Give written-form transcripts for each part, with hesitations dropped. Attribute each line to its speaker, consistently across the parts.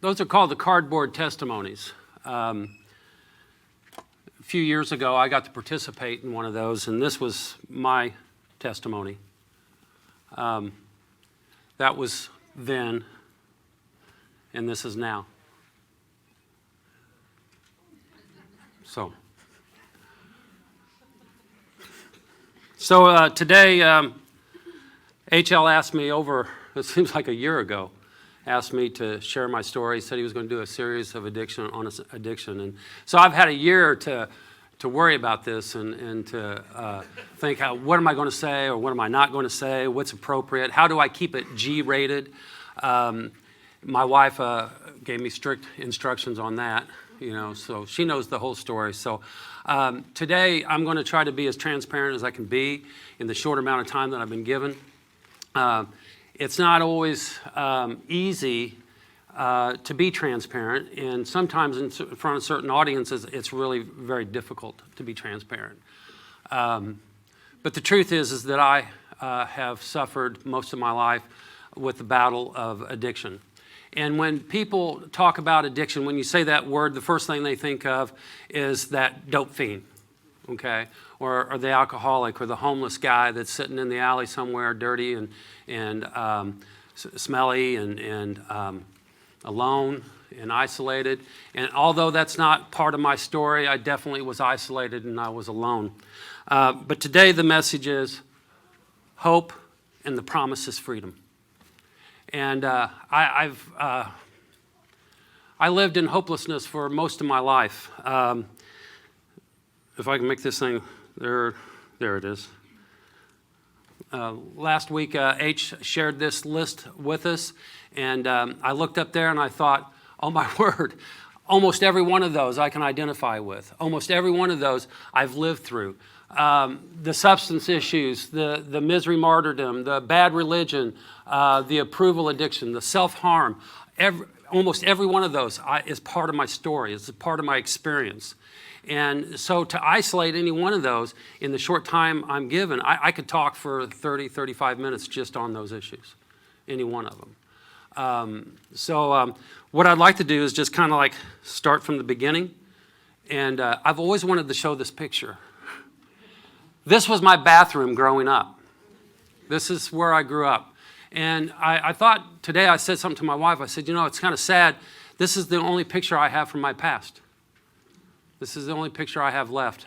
Speaker 1: Those are called the cardboard testimonies. A few years ago, I got to participate in one of those, and this was my testimony. That was then, and this is now. So today, HL asked me it seems like a year ago, asked me to share my story. He said he was going to do a series of addiction. And so I've had a year to worry about this and to think, what am I going to say or what am I not going to say? What's appropriate? How do I keep it G-rated? My wife gave me strict instructions on that, so she knows the whole story. So today I'm going to try to be as transparent as I can be in the short amount of time that I've been given. It's not always easy to be transparent, and sometimes in front of certain audiences, it's really very difficult to be transparent. But the truth is that I have suffered most of my life with the battle of addiction. And when people talk about addiction, when you say that word, the first thing they think of is that dope fiend, okay? Or the alcoholic or the homeless guy that's sitting in the alley somewhere dirty and smelly and alone and isolated. And although that's not part of my story, I definitely was isolated and I was alone. But today the message is hope and the promise is freedom. And I lived in hopelessness for most of my life. If I can make this thing, there it is. Last week, H shared this list with us, and I looked up there and I thought, oh my word, almost every one of those I can identify with. Almost every one of those I've lived through. The substance issues, the misery martyrdom, the bad religion, the approval addiction, the self-harm, almost every one of those is part of my story, is a part of my experience. And so to isolate any one of those in the short time I'm given, I could talk for 30, 35 minutes just on those issues, any one of them. So what I'd like to do is just kind of like start from the beginning. And I've always wanted to show this picture. This was my bathroom growing up. This is where I grew up. And I thought today, I said something to my wife. I said, it's kind of sad. This is the only picture I have from my past. This is the only picture I have left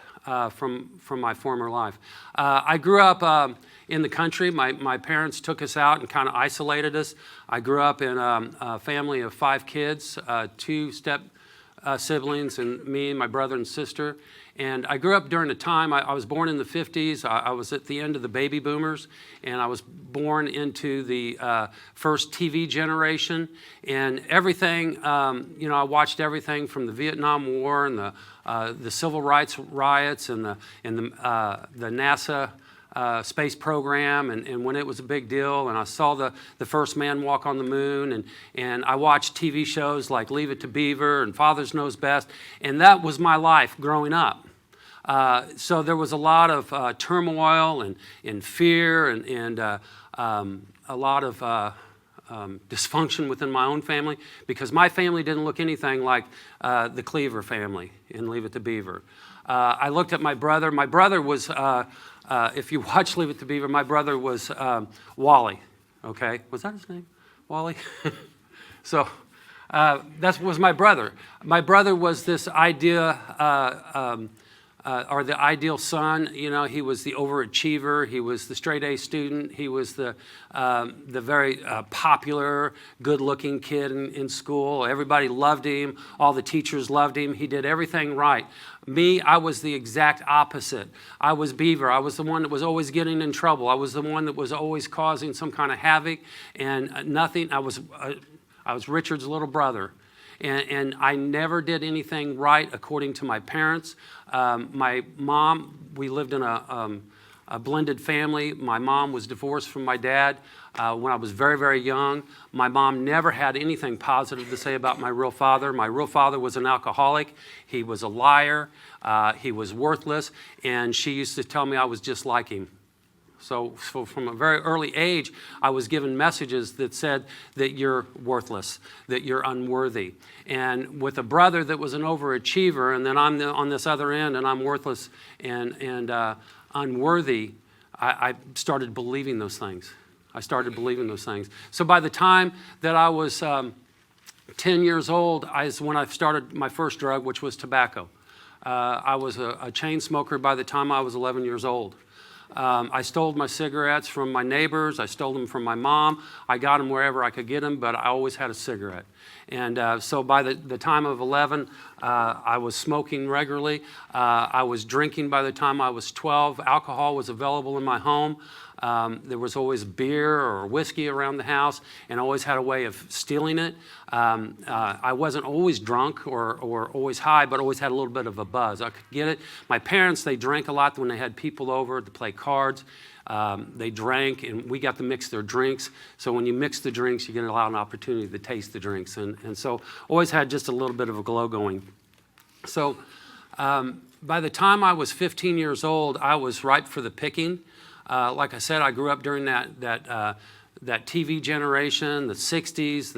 Speaker 1: from my former life. I grew up in the country. My parents took us out and kind of isolated us. I grew up in a family of 5 kids, 2 step siblings, and me and my brother and sister. And I grew up during a time, I was born in the 50s. I was at the end of the baby boomers, and I was born into the first TV generation. And everything, I watched everything from the Vietnam War and the civil rights riots and the NASA space program, and when it was a big deal, and I saw the first man walk on the moon, and I watched TV shows like Leave It to Beaver and Father Knows Best, and that was my life growing up. So there was a lot of turmoil and fear and a lot of dysfunction within my own family, because my family didn't look anything like the Cleaver family in Leave It to Beaver. I looked at my brother. My brother was, if you watch Leave It to Beaver, my brother was Wally. Okay, was that his name? Wally? So that was my brother. My brother was this idea, or the ideal son. He was the overachiever. He was the straight A student. He was the very popular, good-looking kid in school. Everybody loved him. All the teachers loved him. He did everything right. Me, I was the exact opposite. I was Beaver. I was the one that was always getting in trouble. I was the one that was always causing some kind of havoc and nothing. I was Richard's little brother. And I never did anything right according to my parents. My mom, we lived in a blended family. My mom was divorced from my dad when I was very, very young. My mom never had anything positive to say about my real father. My real father was an alcoholic. He was a liar. He was worthless. And she used to tell me I was just like him. So from a very early age, I was given messages that said that you're worthless, that you're unworthy. And with a brother that was an overachiever, and then I'm on this other end, and I'm worthless and unworthy, I started believing those things. So by the time that I was 10 years old is when I started my first drug, which was tobacco. I was a chain smoker by the time I was 11 years old. I stole my cigarettes from my neighbors. I stole them from my mom. I got them wherever I could get them, but I always had a cigarette. And so by the time of 11, I was smoking regularly. I was drinking by the time I was 12. Alcohol was available in my home. There was always beer or whiskey around the house, and I always had a way of stealing it. I wasn't always drunk or always high, but always had a little bit of a buzz. I could get it. My parents, they drank a lot when they had people over to play cards. They drank, and we got to mix their drinks. So when you mix the drinks, you get a lot of an opportunity to taste the drinks. And so always had just a little bit of a glow going. So by the time I was 15 years old, I was ripe for the picking. Like I said, I grew up during that TV generation, the 60s,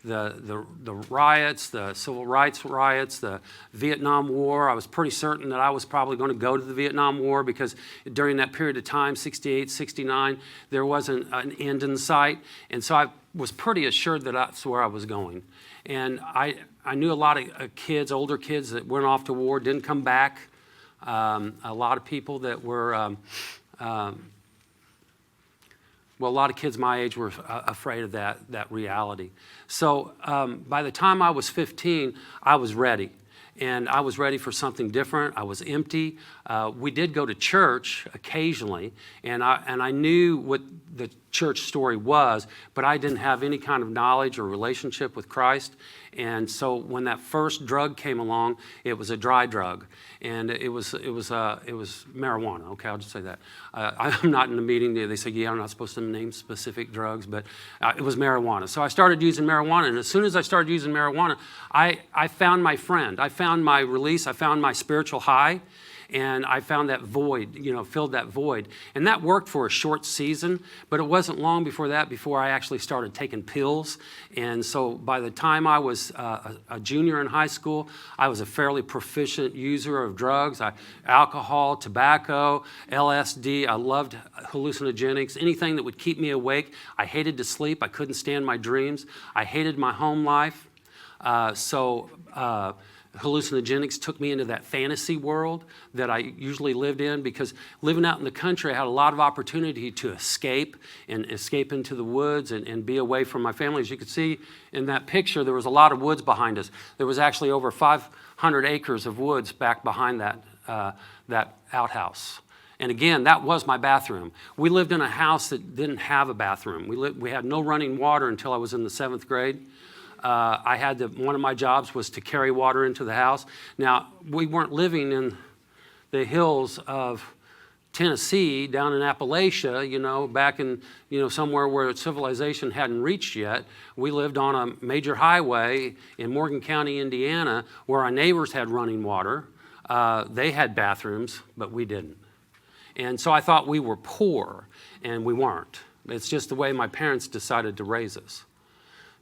Speaker 1: the riots, the civil rights riots, the Vietnam War. I was pretty certain that I was probably going to go to the Vietnam War because during that period of time, 68, 69, there wasn't an end in sight. And so I was pretty assured that that's where I was going. And I knew a lot of kids, older kids that went off to war, didn't come back. A lot of people that were... Well, a lot of kids my age were afraid of that reality. So by the time I was 15, I was ready. And I was ready for something different. I was empty. We did go to church occasionally, and I knew what the church story was, but I didn't have any kind of knowledge or relationship with Christ. And so when that first drug came along, it was a dry drug, and it was marijuana. Okay, I'll just say that. I'm not in the meeting. They say, yeah, I'm not supposed to name specific drugs, but it was marijuana. So I started using marijuana, and as soon as I started using marijuana, I found my friend. I found my release. I found my spiritual high. And I found that void, filled that void. And that worked for a short season, but it wasn't long before I actually started taking pills. And so by the time I was a junior in high school, I was a fairly proficient user of drugs. Alcohol, tobacco, LSD. I loved hallucinogenics, anything that would keep me awake. I hated to sleep. I couldn't stand my dreams. I hated my home life. Hallucinogenics took me into that fantasy world that I usually lived in, because living out in the country, I had a lot of opportunity to escape into the woods and be away from my family. As you can see in that picture, there was a lot of woods behind us. There was actually over 500 acres of woods back behind that outhouse. And again, that was my bathroom. We lived in a house that didn't have a bathroom. We had no running water until I was in the 7th grade. One of my jobs was to carry water into the house. Now, we weren't living in the hills of Tennessee, down in Appalachia, back in, somewhere where civilization hadn't reached yet. We lived on a major highway in Morgan County, Indiana, where our neighbors had running water. They had bathrooms, but we didn't. And so I thought we were poor, and we weren't. It's just the way my parents decided to raise us.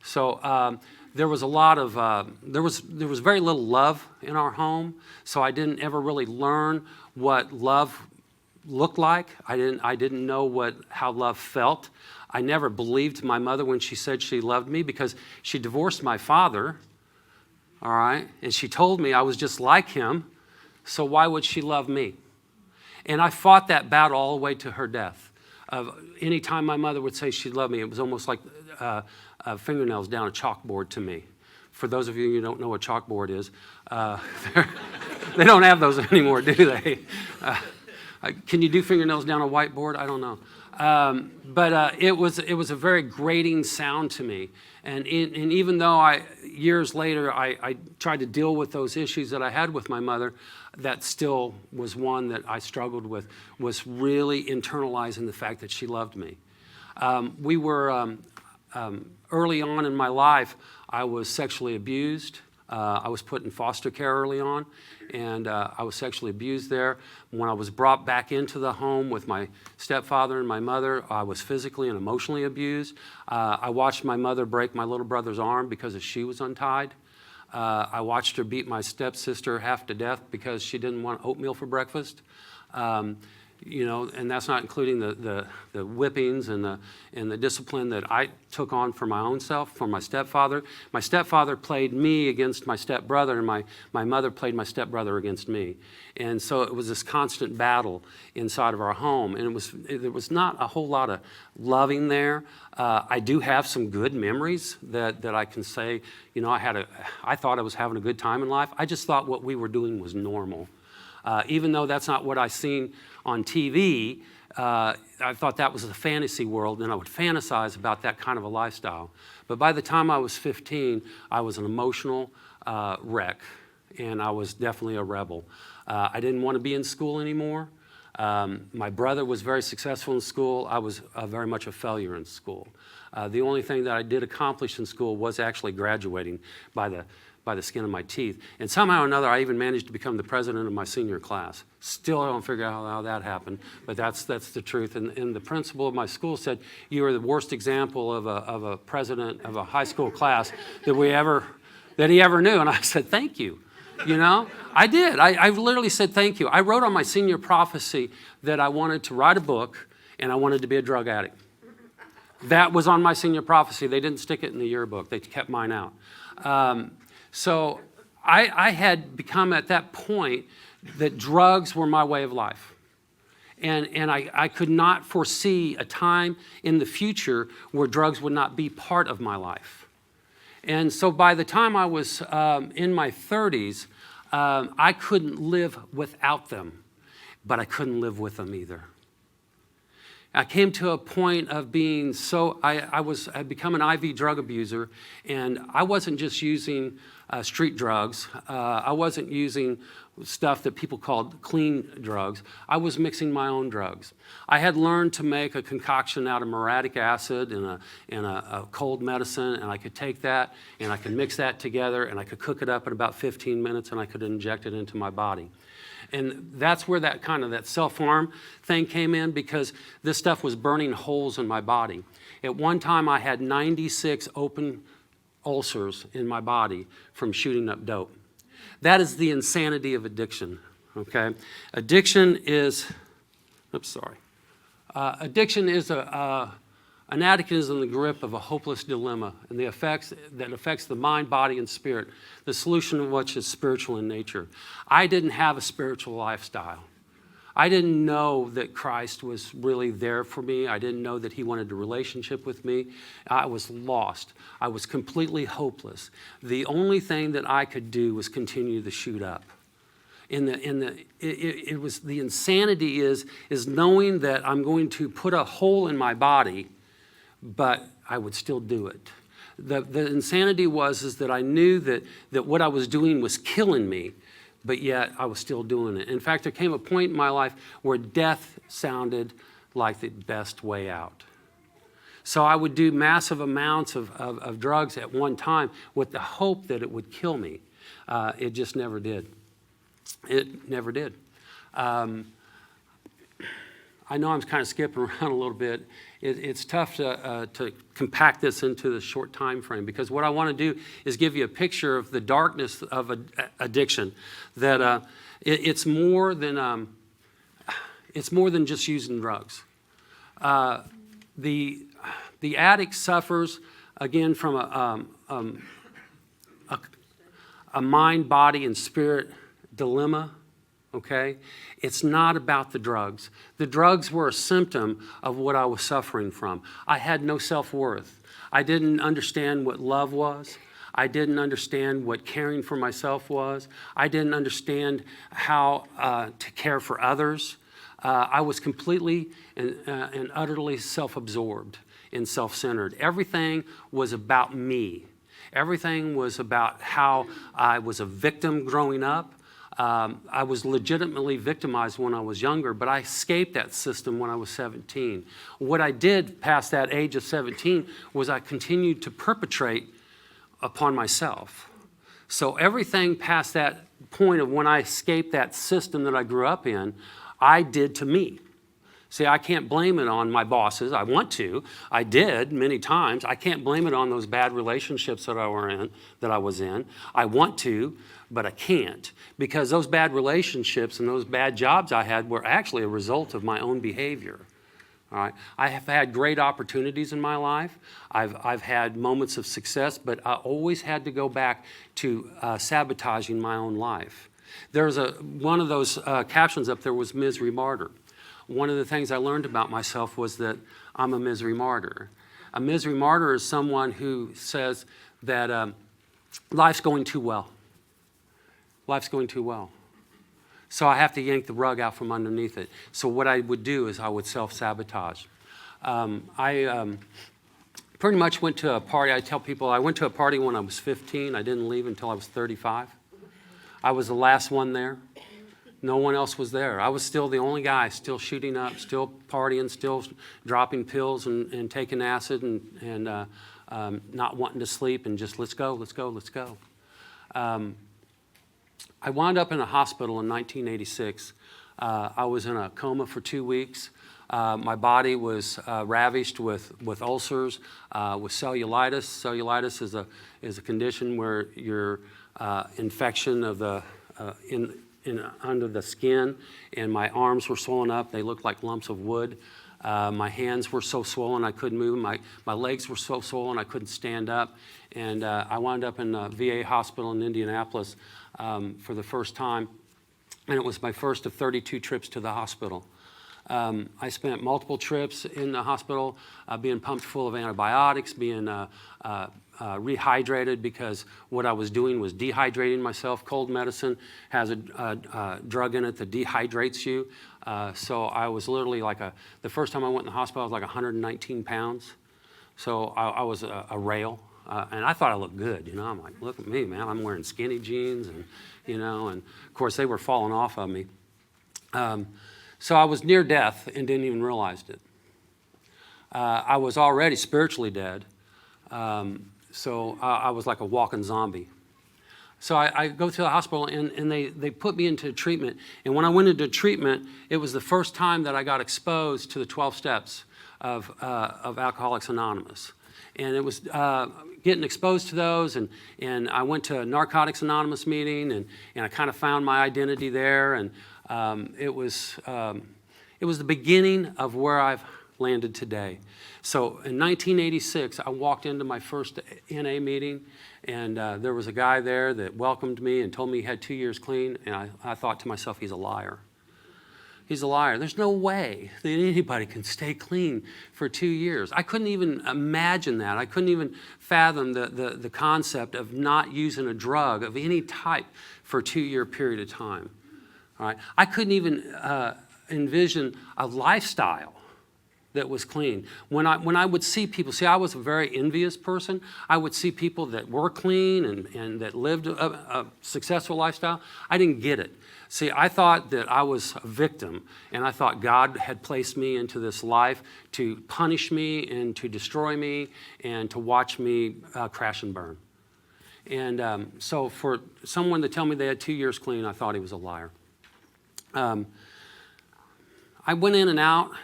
Speaker 1: So there was there was very little love in our home. So I didn't ever really learn what love looked like. I didn't know how love felt. I never believed my mother when she said she loved me, because she divorced my father. All right, and she told me I was just like him. So why would she love me? And I fought that battle all the way to her death. Anytime my mother would say she loved me, it was almost like fingernails down a chalkboard to me. For those of you who don't know what chalkboard is, they don't have those anymore, do they? Can you do fingernails down a whiteboard? I don't know. But it was a very grating sound to me. And even though years later I tried to deal with those issues that I had with my mother, that still was one that I struggled with, was really internalizing the fact that she loved me. We were... early on in my life, I was sexually abused. I was put in foster care early on, and I was sexually abused there. When I was brought back into the home with my stepfather and my mother, I was physically and emotionally abused. I watched my mother break my little brother's arm because his shoe was untied. I watched her beat my stepsister half to death because she didn't want oatmeal for breakfast. And that's not including the whippings and the discipline that I took on for my own self, for my stepfather. My stepfather played me against my stepbrother, and my mother played my stepbrother against me. And so it was this constant battle inside of our home, and there was not a whole lot of loving there. I do have some good memories that I can say, I thought I was having a good time in life. I just thought what we were doing was normal. Even though that's not what I seen on TV, I thought that was a fantasy world, and I would fantasize about that kind of a lifestyle. But by the time I was 15, I was an emotional wreck, and I was definitely a rebel. I didn't want to be in school anymore. My brother was very successful in school. I was very much a failure in school. The only thing that I did accomplish in school was actually graduating by the skin of my teeth. And somehow or another, I even managed to become the president of my senior class. Still, I don't figure out how that happened, but that's the truth. And the principal of my school said, "You are the worst example of a president of a high school class that he ever knew." And I said, "Thank you." I did. I literally said thank you. I wrote on my senior prophecy that I wanted to write a book and I wanted to be a drug addict. That was on my senior prophecy. They didn't stick it in the yearbook. They kept mine out. So I had become at that point that drugs were my way of life. And I could not foresee a time in the future where drugs would not be part of my life. And so by the time I was in my 30s, I couldn't live without them, but I couldn't live with them either. I came to a point of being I'd become an IV drug abuser, and I wasn't just using street drugs. I wasn't using stuff that people called clean drugs. I was mixing my own drugs. I had learned to make a concoction out of muriatic acid and a cold medicine, and I could take that and I could mix that together and I could cook it up in about 15 minutes and I could inject it into my body. And that's where that self-harm thing came in, because this stuff was burning holes in my body. At one time, I had 96 open ulcers in my body from shooting up dope. That is the insanity of addiction, okay? Addiction is an addict is in the grip of a hopeless dilemma, and that affects the mind, body, and spirit, the solution of which is spiritual in nature. I didn't have a spiritual lifestyle. I didn't know that Christ was really there for me. I didn't know that he wanted a relationship with me. I was lost. I was completely hopeless. The only thing that I could do was continue to shoot up. It was the insanity is knowing that I'm going to put a hole in my body, but I would still do it. The insanity is that I knew that what I was doing was killing me, but yet I was still doing it. In fact, there came a point in my life where death sounded like the best way out. So I would do massive amounts of drugs at one time with the hope that it would kill me. It just never did. It never did. I know I'm kind of skipping around a little bit. It's tough to compact this into the short time frame, because what I want to do is give you a picture of the darkness of addiction. That it's more than just using drugs. The addict suffers again from a mind, body, and spirit dilemma. Okay? It's not about the drugs. The drugs were a symptom of what I was suffering from. I had no self-worth. I didn't understand what love was. I didn't understand what caring for myself was. I didn't understand how to care for others. I was completely and utterly self-absorbed and self-centered. Everything was about me. Everything was about how I was a victim growing up. I was legitimately victimized when I was younger, but I escaped that system when I was 17. What I did past that age of 17 was I continued to perpetrate upon myself. So everything past that point of when I escaped that system that I grew up in, I did to me. See, I can't blame it on my bosses. I want to. I did many times. I can't blame it on those bad relationships that I was in. I want to, but I can't, because those bad relationships and those bad jobs I had were actually a result of my own behavior. All right. I have had great opportunities in my life. I've had moments of success, but I always had to go back to sabotaging my own life. There's one of those captions up there was misery martyr. One of the things I learned about myself was that I'm a misery martyr. A misery martyr is someone who says that life's going too well. Life's going too well. So I have to yank the rug out from underneath it. So what I would do is I would self-sabotage. I pretty much went to a party. I tell people I went to a party when I was 15. I didn't leave until I was 35. I was the last one there. No one else was there. I was still the only guy, still shooting up, still partying, still dropping pills and taking acid and not wanting to sleep and just let's go, let's go, let's go. I wound up in a hospital in 1986. I was in a coma for 2 weeks. My body was ravished with ulcers, with cellulitis. Cellulitis is a condition where your infection of the under the skin, and my arms were swollen up. They looked like lumps of wood. My hands were so swollen I couldn't move. My legs were so swollen I couldn't stand up. And I wound up in a VA hospital in Indianapolis for the first time. And it was my first of 32 trips to the hospital. I spent multiple trips in the hospital being pumped full of antibiotics, being rehydrated, because what I was doing was dehydrating myself. Cold medicine has a drug in it that dehydrates you. So I was literally the first time I went in the hospital, I was like 119 pounds. So I was a rail. And I thought I looked good, I'm like, look at me, man. I'm wearing skinny jeans and of course they were falling off of me. So I was near death and didn't even realize it. I was already spiritually dead. So I was like a walking zombie. So I go to the hospital and they put me into treatment. And when I went into treatment, it was the first time that I got exposed to the 12 steps of Alcoholics Anonymous. And it was getting exposed to those, and I went to a Narcotics Anonymous meeting, and I kind of found my identity there, and it was the beginning of where I've landed today. So in 1986, I walked into my first NA meeting, and there was a guy there that welcomed me and told me he had 2 years clean, and I thought to myself, he's a liar. He's a liar. There's no way that anybody can stay clean for 2 years. I couldn't even imagine that. I couldn't even fathom the concept of not using a drug of any type for a 2-year period of time. All right? I couldn't even envision a lifestyle that was clean. When I would see people, I was a very envious person. I would see people that were clean and that lived a successful lifestyle. I didn't get it. See, I thought that I was a victim, and I thought God had placed me into this life to punish me and to destroy me and to watch me crash and burn. And so for someone to tell me they had 2 years clean, I thought he was a liar. I went in and out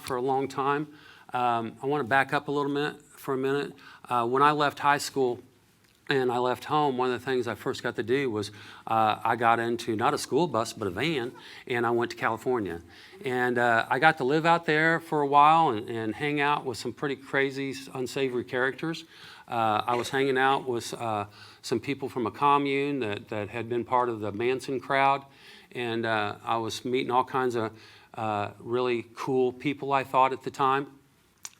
Speaker 1: for a long time. I want to back up a little bit for a minute. When I left high school and I left home, one of the things I first got to do was I got into not a school bus, but a van, and I went to California. And I got to live out there for a while and hang out with some pretty crazy, unsavory characters. I was hanging out with some people from a commune that had been part of the Manson crowd. And I was meeting all kinds of really cool people, I thought, at the time.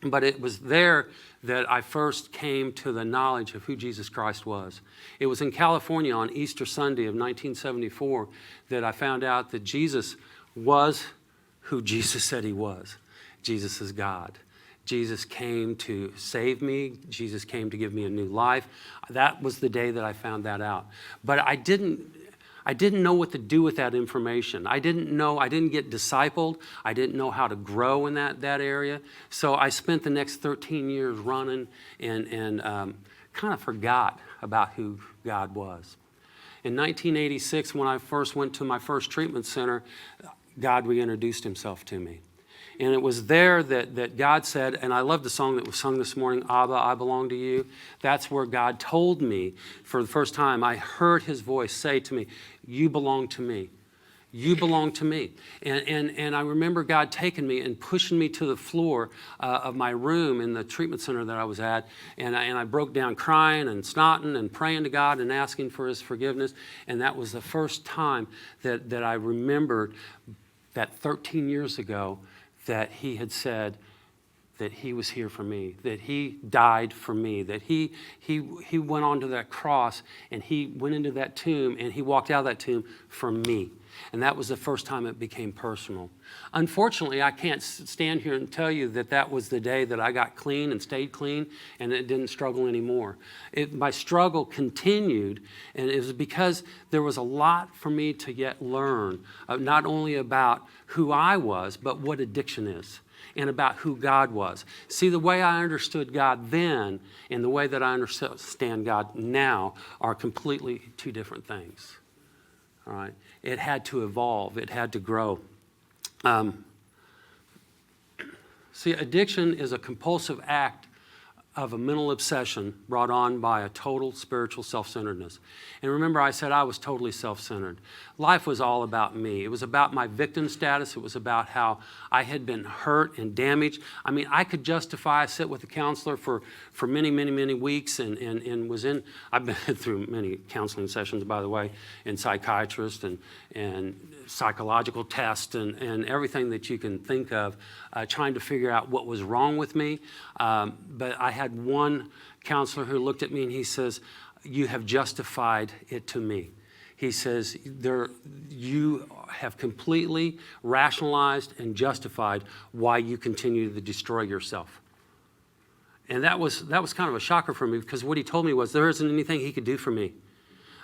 Speaker 1: But it was there that I first came to the knowledge of who Jesus Christ was. It was in California on Easter Sunday of 1974 that I found out that Jesus was who Jesus said he was. Jesus is God. Jesus came to save me. Jesus came to give me a new life. That was the day that I found that out. But I didn't know what to do with that information. I didn't get discipled. I didn't know how to grow in that area. So I spent the next 13 years running and kind of forgot about who God was. In 1986, when I first went to my first treatment center, God reintroduced himself to me. And it was there that God said, and I love the song that was sung this morning, Abba, I belong to you. That's where God told me for the first time, I heard his voice say to me, you belong to me. You belong to me. And I remember God taking me and pushing me to the floor of my room in the treatment center that I was at. And I broke down crying and snotting and praying to God and asking for his forgiveness. And that was the first time that I remembered that 13 years ago that he had said that he was here for me, that he died for me, that he went onto that cross and he went into that tomb and he walked out of that tomb for me. And that was the first time it became personal. Unfortunately, I can't stand here and tell you that that was the day that I got clean and stayed clean and it didn't struggle anymore. My struggle continued, and it was because there was a lot for me to yet learn, not only about who I was, but what addiction is, and about who God was. See, the way I understood God then and the way that I understand God now are completely two different things. All right? It had to evolve. It had to grow. See, addiction is a compulsive act of a mental obsession brought on by a total spiritual self-centeredness. And remember, I said I was totally self-centered. Life was all about me. It was about my victim status. It was about how I had been hurt and damaged. I mean, I could justify, I sit with a counselor for many, many, many weeks and was in, I've been through many counseling sessions, by the way, and psychiatrists and psychological tests and everything that you can think of, trying to figure out what was wrong with me. But I had one counselor who looked at me and he says, you have justified it to me. He says, you have completely rationalized and justified why you continue to destroy yourself. And that was kind of a shocker for me, because what he told me was there isn't anything he could do for me.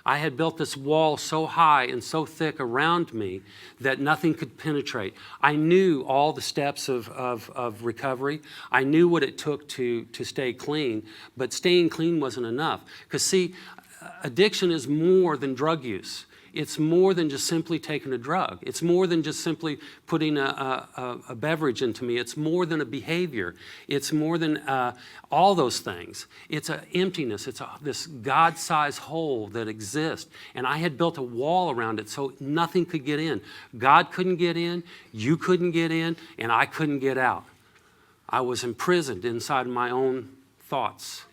Speaker 1: I had built this wall so high and so thick around me that nothing could penetrate. I knew all the steps of recovery. I knew what it took to stay clean, but staying clean wasn't enough. Because see, addiction is more than drug use. It's more than just simply taking a drug. It's more than just simply putting a beverage into me. It's more than a behavior. It's more than all those things. It's an emptiness. It's this God-sized hole that exists. And I had built a wall around it so nothing could get in. God couldn't get in, you couldn't get in, and I couldn't get out. I was imprisoned inside my own thoughts.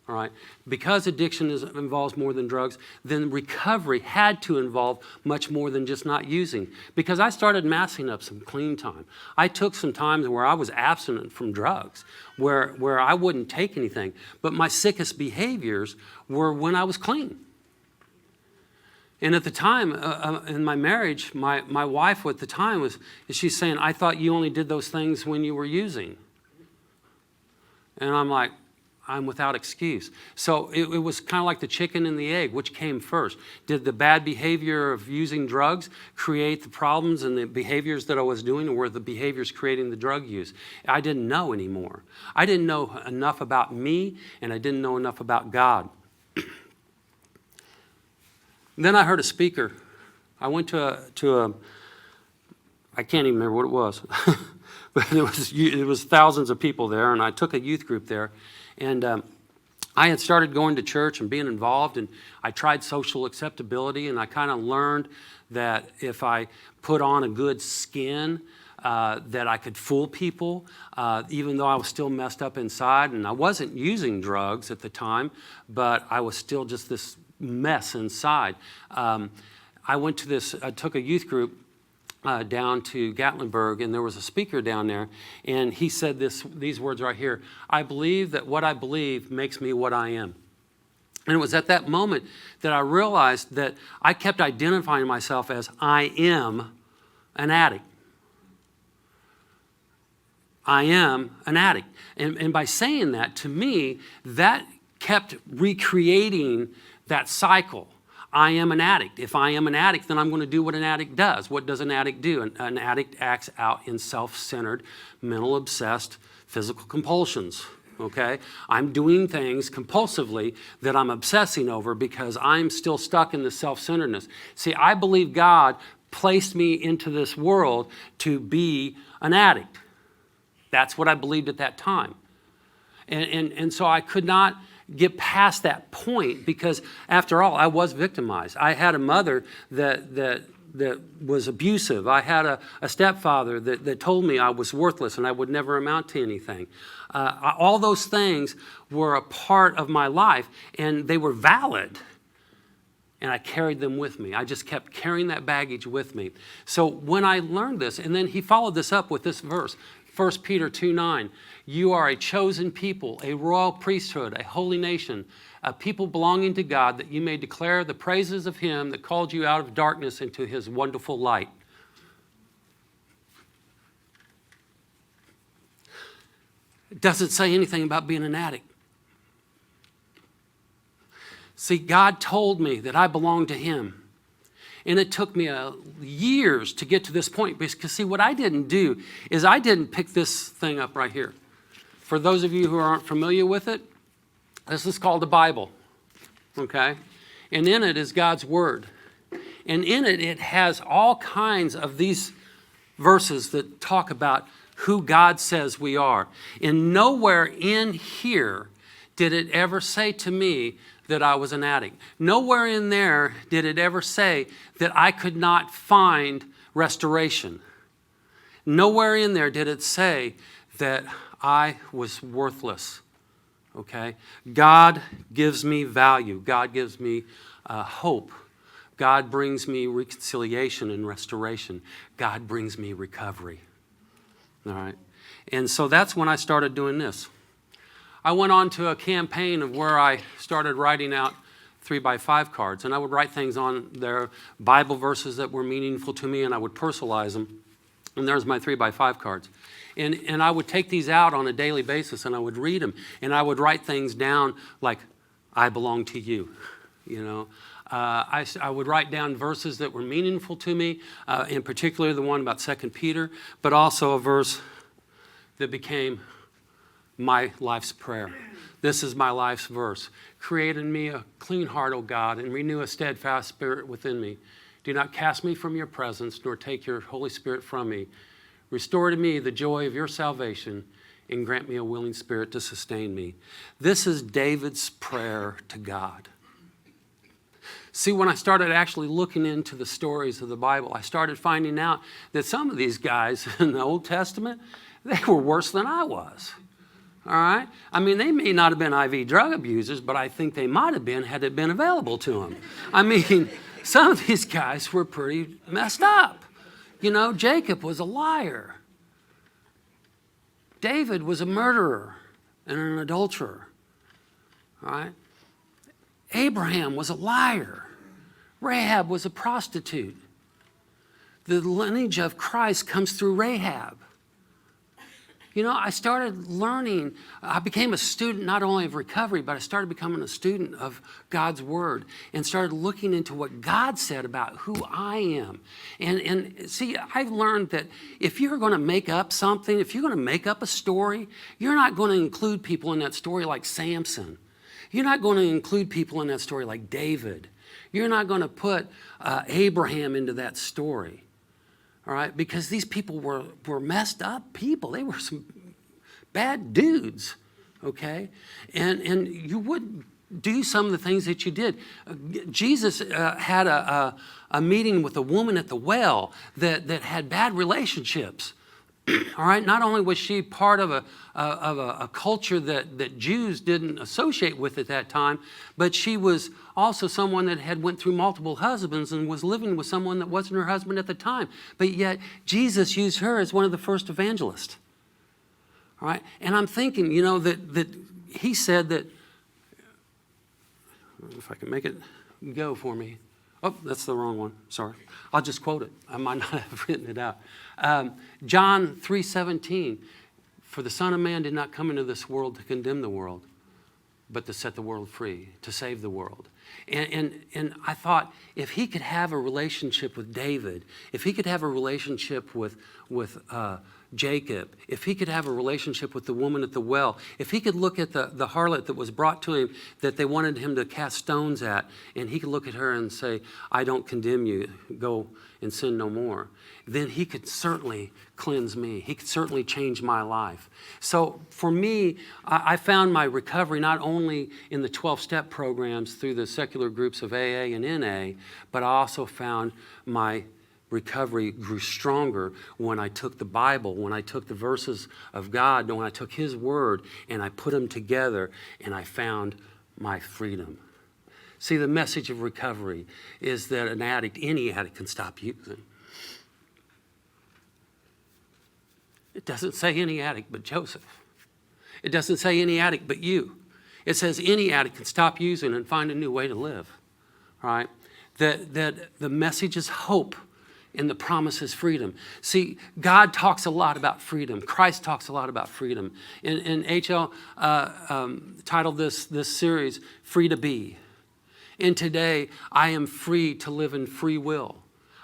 Speaker 1: All right. Because addiction involves more than drugs, then recovery had to involve much more than just not using. Because I started massing up some clean time. I took some times where I was abstinent from drugs, where I wouldn't take anything. But my sickest behaviors were when I was clean. And at the time, in my marriage, my wife at the time she's saying, I thought you only did those things when you were using. And I'm like, I'm without excuse. So it was kind of like the chicken and the egg. Which came first? Did the bad behavior of using drugs create the problems and the behaviors that I was doing, or were the behaviors creating the drug use? I didn't know anymore. I didn't know enough about me, and I didn't know enough about God. Then I heard a speaker. I went to a I can't even remember what it was. But it was thousands of people there, and I took a youth group there. And I had started going to church and being involved, and I tried social acceptability, and I kind of learned that if I put on a good skin, that I could fool people, even though I was still messed up inside. And I wasn't using drugs at the time, but I was still just this mess inside. I took a youth group down to Gatlinburg, and there was a speaker down there, and he said these words right here: I believe that what I believe makes me what I am. And it was at that moment that I realized that I kept identifying myself as I am an addict. I am an addict. And by saying that, to me, that kept recreating that cycle. I am an addict. If I am an addict, then I'm going to do what an addict does. What does an addict do? An addict acts out in self-centered, mental obsessed, physical compulsions. okay? I'm doing things compulsively that I'm obsessing over because I'm still stuck in the self-centeredness. See, I believe God placed me into this world to be an addict. That's what I believed at that time. And so I could not get past that point because, after all, I was victimized. I had a mother that was abusive. I had a stepfather that told me I was worthless and I would never amount to anything. All those things were a part of my life, and they were valid. And I carried them with me. I just kept carrying that baggage with me. So when I learned this, and then he followed this up with this verse, 1 Peter 2:9, you are a chosen people, a royal priesthood, a holy nation, a people belonging to God, that you may declare the praises of him that called you out of darkness into his wonderful light. It doesn't say anything about being an addict. See, God told me that I belonged to him. And it took me years to get to this point. Because, see, what I didn't do is I didn't pick this thing up right here. For those of you who aren't familiar with it, this is called the Bible, okay? And in it is God's Word. And in it, it has all kinds of these verses that talk about who God says we are. And nowhere in here did it ever say to me that I was an addict. Nowhere in there did it ever say that I could not find restoration. Nowhere in there did it say that I was worthless. Okay? God gives me value. God gives me hope. God brings me reconciliation and restoration. God brings me recovery. All right? And so that's when I started doing this. I went on to a campaign of where I started writing out 3x5 cards, and I would write things on there, Bible verses that were meaningful to me, and I would personalize them. And there's my 3x5 cards. And I would take these out on a daily basis, and I would read them, and I would write things down like, I belong to you, you know. I would write down verses that were meaningful to me, in particular the one about 2 Peter, but also a verse that became my life's prayer. This is my life's verse. Create in me a clean heart, O God, and renew a steadfast spirit within me. Do not cast me from your presence, nor take your Holy Spirit from me. Restore to me the joy of your salvation, and grant me a willing spirit to sustain me. This is David's prayer to God. See, when I started actually looking into the stories of the Bible, I started finding out that some of these guys in the Old Testament, they were worse than I was. All right? I mean, they may not have been IV drug abusers, but I think they might have been had it been available to them. I mean, some of these guys were pretty messed up. You know, Jacob was a liar. David was a murderer and an adulterer. All right? Abraham was a liar. Rahab was a prostitute. The lineage of Christ comes through Rahab. You know, I started learning. I became a student not only of recovery, but I started becoming a student of God's Word and started looking into what God said about who I am. And see, I've learned that if you're going to make up something, if you're going to make up a story, you're not going to include people in that story like Samson. You're not going to include people in that story like David. You're not going to put Abraham into that story. All right, because these people were messed up people. They were some bad dudes, okay? And you wouldn't do some of the things that you did. Jesus had a meeting with a woman at the well that had bad relationships. All right, not only was she part of a culture that Jews didn't associate with at that time, but she was also someone that had went through multiple husbands and was living with someone that wasn't her husband at the time. But yet Jesus used her as one of the first evangelists. All right, and I'm thinking, you know, that he said that, if I can make it go for me. Oh, that's the wrong one. Sorry. I'll just quote it. I might not have written it out. John 3:17, for the Son of Man did not come into this world to condemn the world, but to set the world free, to save the world. And I thought, if he could have a relationship with David, if he could have a relationship with Jacob, if he could have a relationship with the woman at the well, if he could look at the harlot that was brought to him that they wanted him to cast stones at, and he could look at her and say, I don't condemn you, go and sin no more, then he could certainly cleanse me. He could certainly change my life. So for me, I found my recovery not only in the 12-step programs through the secular groups of AA and NA, but I also found my recovery grew stronger when I took the Bible, when I took the verses of God, when I took His Word and I put them together and I found my freedom. See, the message of recovery is that an addict, any addict, can stop using. It doesn't say any addict but Joseph. It doesn't say any addict but you. It says any addict can stop using and find a new way to live. Right? That the message is hope. And the promise is freedom. See, God talks a lot about freedom. Christ talks a lot about freedom. And HL titled this series, Free to Be. And today, I am free to live in free will.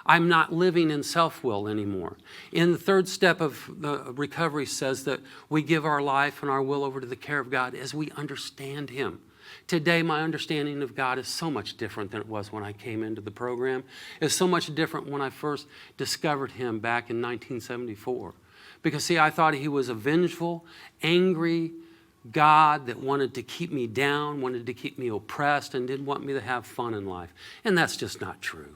Speaker 1: I'm not living in self-will anymore. In the third step of the recovery says that we give our life and our will over to the care of God as we understand Him. Today, my understanding of God is so much different than it was when I came into the program. It's so much different when I first discovered Him back in 1974. Because, see, I thought He was a vengeful, angry God that wanted to keep me down, wanted to keep me oppressed, and didn't want me to have fun in life. And that's just not true.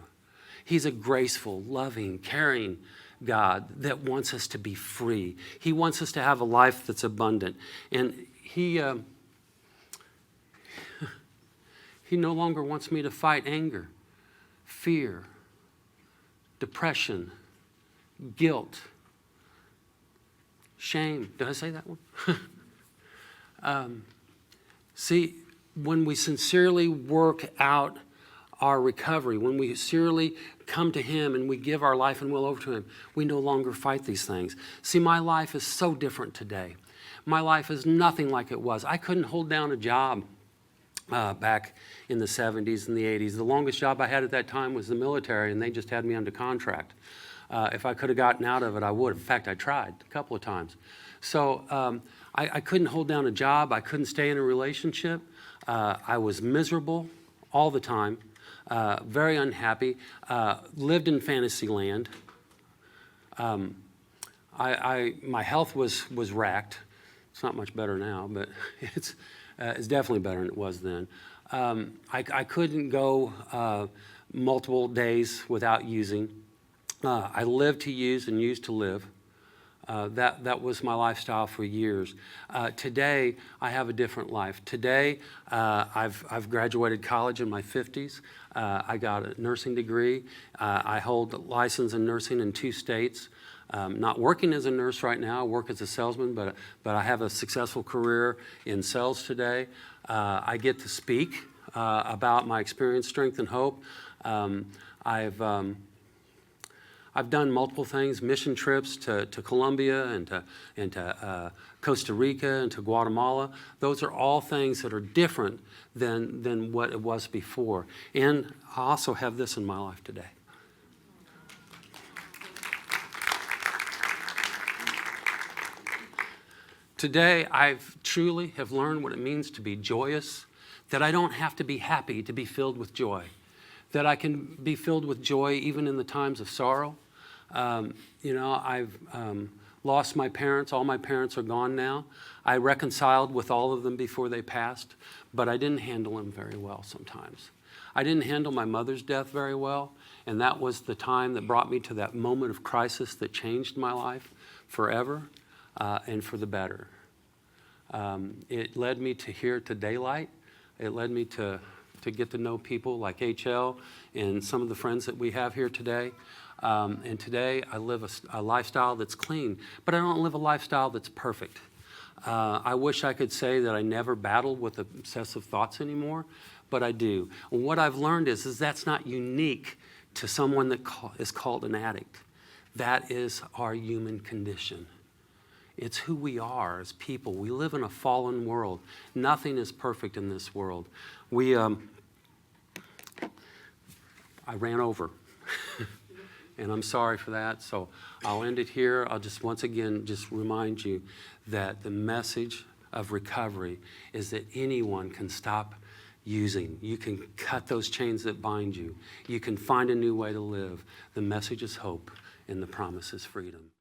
Speaker 1: He's a graceful, loving, caring God that wants us to be free. He wants us to have a life that's abundant. And He no longer wants me to fight anger, fear, depression, guilt, shame. Did I say that one? See, when we sincerely work out our recovery, when we sincerely come to Him and we give our life and will over to Him, we no longer fight these things. See, my life is so different today. My life is nothing like it was. I couldn't hold down a job back in the 70s and the 80s. The longest job I had at that time was the military, and they just had me under contract. If I could have gotten out of it, I would. In fact, I tried a couple of times. So I couldn't hold down a job. I couldn't stay in a relationship. I was miserable all the time, very unhappy, lived in fantasy land. My health was racked. It's not much better now, but it's definitely better than it was then. I couldn't go multiple days without using. I lived to use and used to live. That was my lifestyle for years. Today, I have a different life. Today, I've graduated college in my 50s. I got a nursing degree. I hold a license in nursing in 2 states. Not working as a nurse right now. I work as a salesman, but I have a successful career in sales today. I get to speak about my experience, strength, and hope. I've done multiple things, mission trips to Colombia and to Costa Rica and to Guatemala. Those are all things that are different than what it was before. And I also have this in my life today. Today, I've truly have learned what it means to be joyous, that I don't have to be happy to be filled with joy, that I can be filled with joy even in the times of sorrow. I've lost my parents. All my parents are gone now. I reconciled with all of them before they passed, but I didn't handle them very well sometimes. I didn't handle my mother's death very well, and that was the time that brought me to that moment of crisis that changed my life forever. And for the better. It led me to daylight. It led me to get to know people like HL and some of the friends that we have here today. And today I live a lifestyle that's clean, but I don't live a lifestyle that's perfect. I wish I could say that I never battle with obsessive thoughts anymore, but I do. And what I've learned is that's not unique to someone that is called an addict. That is our human condition. It's who we are as people. We live in a fallen world. Nothing is perfect in this world. I ran over. and I'm sorry for that. So I'll end it here. I'll just once again just remind you that the message of recovery is that anyone can stop using. You can cut those chains that bind you. You can find a new way to live. The message is hope, and the promise is freedom.